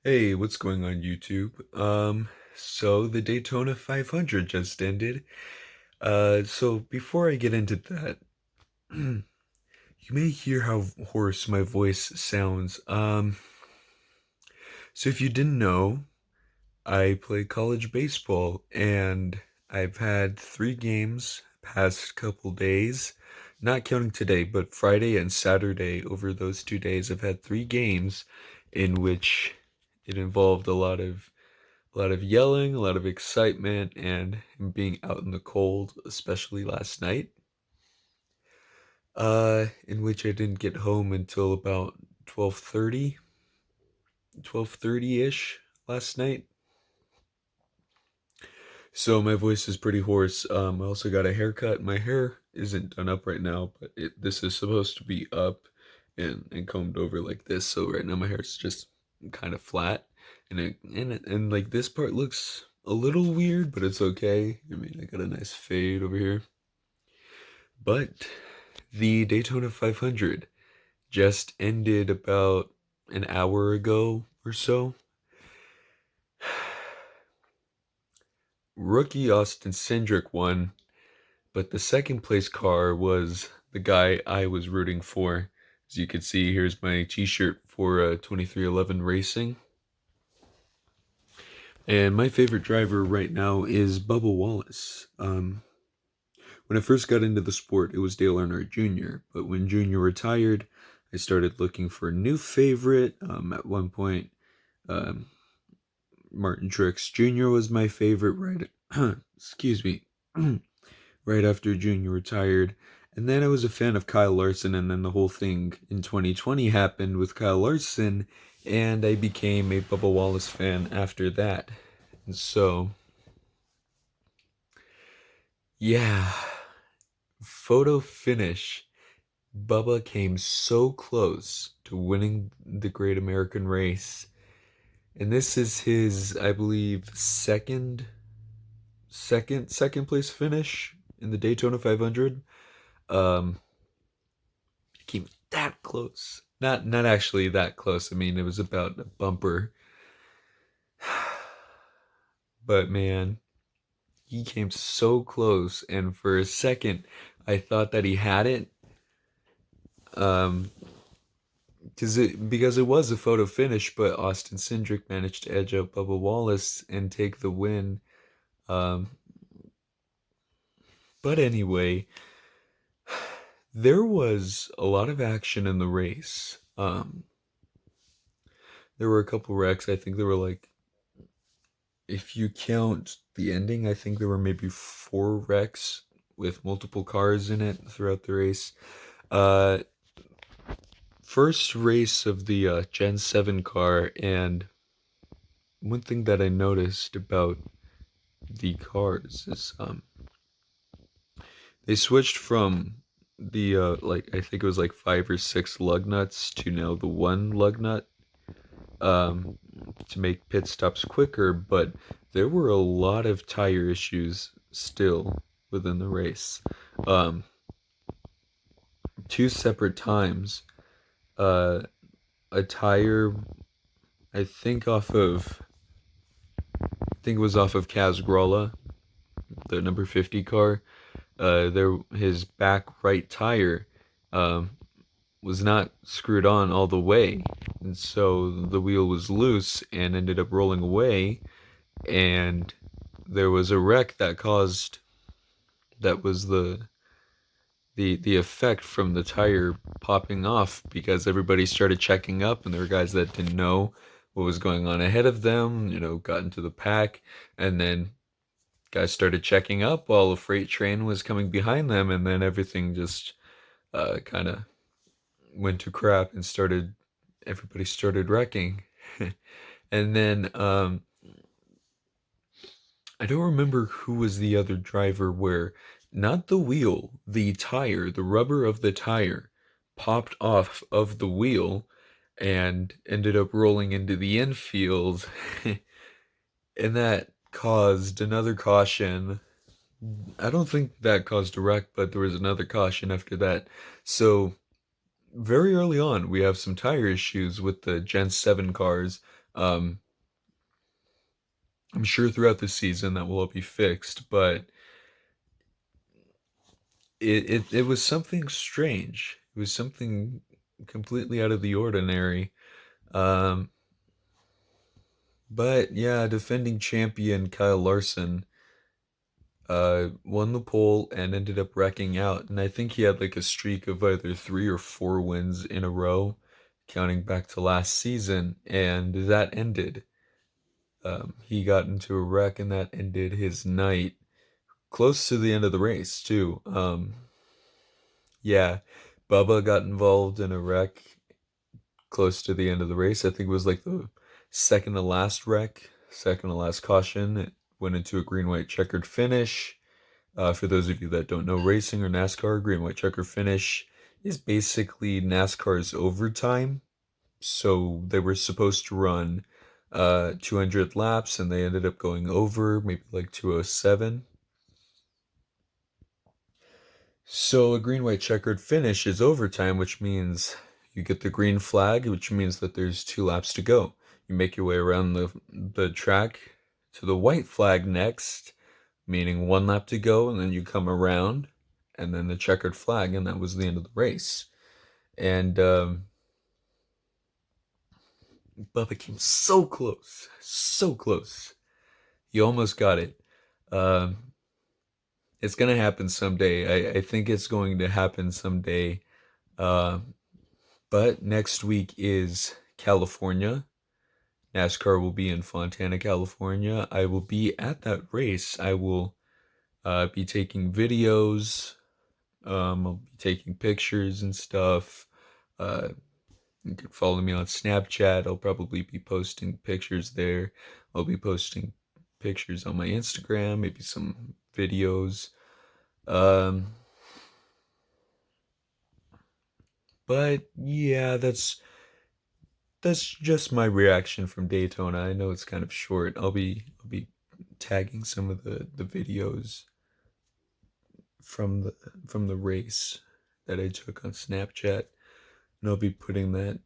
Hey, what's going on YouTube? So the Daytona 500 just ended. So before I get into that, you may hear how hoarse my voice sounds. So if you didn't know, I play college baseball and I've had 3 games past couple days, not counting today, but Friday and Saturday. Over those 2 days, I've had 3 games in which it involved a lot of yelling, a lot of excitement, and him being out in the cold, especially last night, in which I didn't get home until about 12:30, 12:30-ish last night. So my voice is pretty hoarse. I also got a haircut. My hair isn't done up right now, but this is supposed to be up and combed over like this. So right now my hair is just kind of flat, and like this part looks a little weird, but it's okay. I mean, I got a nice fade over here. But the Daytona 500 just ended about an hour ago or so. Rookie Austin Cindric won, but the second place car was the guy I was rooting for. As you can see, here's my t-shirt for 2311 Racing. And my favorite driver right now is Bubba Wallace. When I first got into the sport, it was Dale Earnhardt Jr., but when Jr. retired, I started looking for a new favorite. At one point, um, Martin Truex Jr. was my favorite, right? Excuse me. Right after Jr. retired. And then I was a fan of Kyle Larson, and then the whole thing in 2020 happened with Kyle Larson, and I became a Bubba Wallace fan after that. And so, yeah, photo finish. Bubba came so close to winning the Great American Race. And this is his, I believe, second place finish in the Daytona 500. Um, came that close. Not actually that close. I mean, it was about a bumper. But man, he came so close, and for a second, I thought that he had it. Um, because it was a photo finish, but Austin Cindric managed to edge out Bubba Wallace and take the win. Um, but anyway, there was a lot of action in the race. There were a couple wrecks. I think there were like, if you count the ending, I think there were maybe 4 wrecks with multiple cars in it throughout the race. Uh, First race of the Gen 7 car, and one thing that I noticed about the cars is they switched from the like I think it was like 5 or 6 lug nuts to now the one lug nut um to make pit stops quicker, but there were a lot of tire issues still within the race. Um 2 separate times, uh a tire, I think I think it was off of Kaz Gralla, the number 50 car. There his back right tire um was not screwed on all the way, and so the wheel was loose and ended up rolling away, and there was a wreck that was the effect from the tire popping off, because everybody started checking up, and there were guys that didn't know what was going on ahead of them, got into the pack, and then guys started checking up while a freight train was coming behind them, and then everything just kind of went to crap and started everybody started wrecking. And then I don't remember who was the other driver where not the wheel, the tire, the rubber of the tire popped off of the wheel and ended up rolling into the infield. And that caused another caution. I don't think that caused a wreck, but there was another caution after that. So very early on, we have some tire issues with the Gen 7 cars. Um, I'm sure throughout the season that will all be fixed, but it was something strange. It was something completely out of the ordinary. Um, but yeah, defending champion Kyle Larson won the pole and ended up wrecking out. And I think he had like a streak of either 3 or 4 wins in a row, counting back to last season, and that ended. He got into a wreck, and that ended his night. Close to the end of the race, too. Yeah, Bubba got involved in a wreck close to the end of the race. I think it was like the second to last wreck, second to last caution. It went into a green white checkered finish. For those of you that don't know racing or NASCAR, green white checker finish is basically NASCAR's overtime. So they were supposed to run 200 laps and they ended up going over, maybe like 207. So a green white checkered finish is overtime, which means you get the green flag, which means that there's 2 laps to go. You make your way around the track to the white flag next, meaning 1 lap to go, and then you come around, and then the checkered flag, and that was the end of the race. And Bubba came so close, so close. He almost got it. Um, it's gonna happen someday. I think it's going to happen someday. Uh, but next week is California. NASCAR will be in Fontana, California. I will be at that race. I will be taking videos. I'll be taking pictures and stuff. Uh, you can follow me on Snapchat. I'll probably be posting pictures there. I'll be posting pictures on my Instagram, maybe some videos. Um, but yeah, that's just my reaction from Daytona. I know it's kind of short. I'll be tagging some of the videos from the race that I took on Snapchat, and I'll be putting that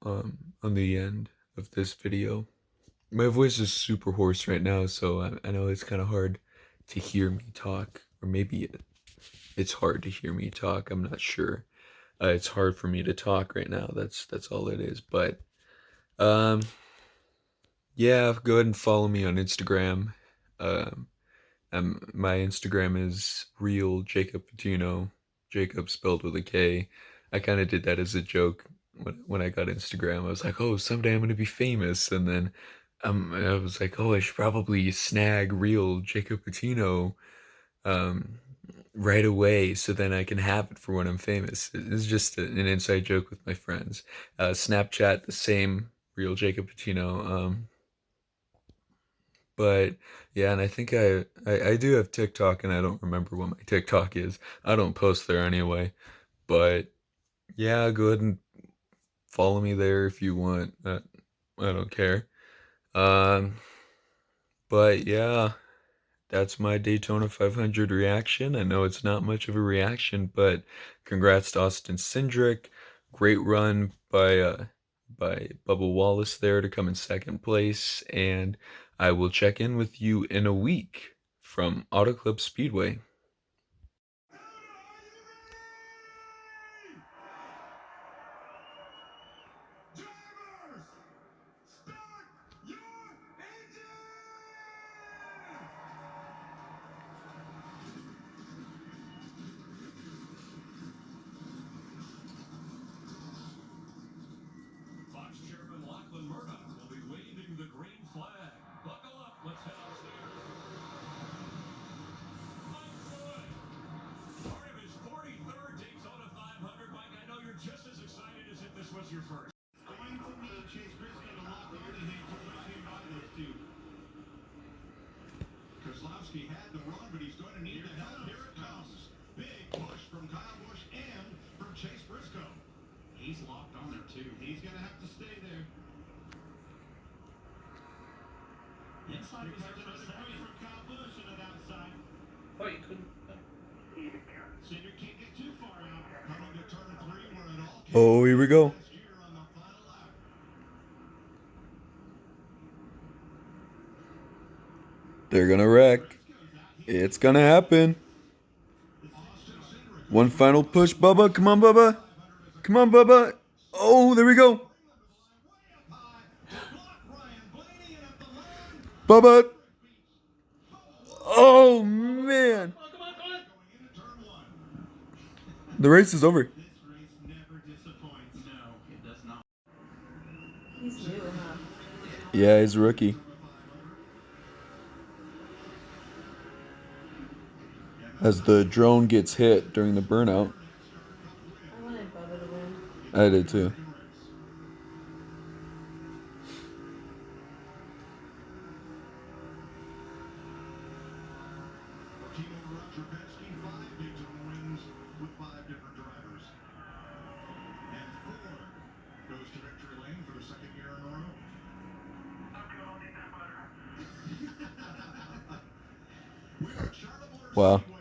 on the end of this video. My voice is super hoarse right now, so I know it's kind of hard to hear me talk, or maybe it's hard to hear me talk. I'm not sure. It's hard for me to talk right now. That's all it is. But um, yeah, go ahead and follow me on Instagram. Um, my Instagram is real Jacob Patino, Jacob spelled with a K. I kind of did that as a joke when I got Instagram. I was like, oh, someday I'm gonna be famous, and then I was like, oh, I should probably snag real Jacob Patino um, right away, so then I can have it for when I'm famous. It's just an inside joke with my friends. Snapchat, the same, real Jacob Patino. But yeah, and I think I do have TikTok, and I don't remember what my TikTok is. I don't post there anyway. But yeah, go ahead and follow me there if you want. I don't care. Um, but yeah, that's my Daytona 500 reaction. I know it's not much of a reaction, but congrats to Austin Cindric. Great run by Bubba Wallace there to come in second place, and I will check in with you in a week from Auto Club Speedway. Drivers, start your engine! Fox Chairman Lachlan Murdoch will be waving the green flag. Buckle up, let's head upstairs. Mike Joy, part of his 43rd Daytona 500. Mike, I know you're just as excited as if this was your first. Going to need Chase Briscoe to lock on to him to push him by those two. Keselowski had the run, but he's going to need the help. Here it comes. Big push from Kyle Busch and from Chase Briscoe. He's locked on there, too. He's going to have to stay there. Inside was there for a second. From Kyle Busch and an outside. Oh, you couldn't. Cindric can't get too far out. Coming to turn 3 where it all came Oh, here we go. last year on the final lap. They're gonna wreck. It's gonna happen. One final push, Bubba. Come on, Bubba. Come on, Bubba. Oh, there we go. Bubba. Oh, man. The race is over. He's new, huh? Yeah, he's a rookie. As the drone gets hit during the burnout. I wanted Bubba to win. I did too. Goes to victory lane for the second year in a row. Wow.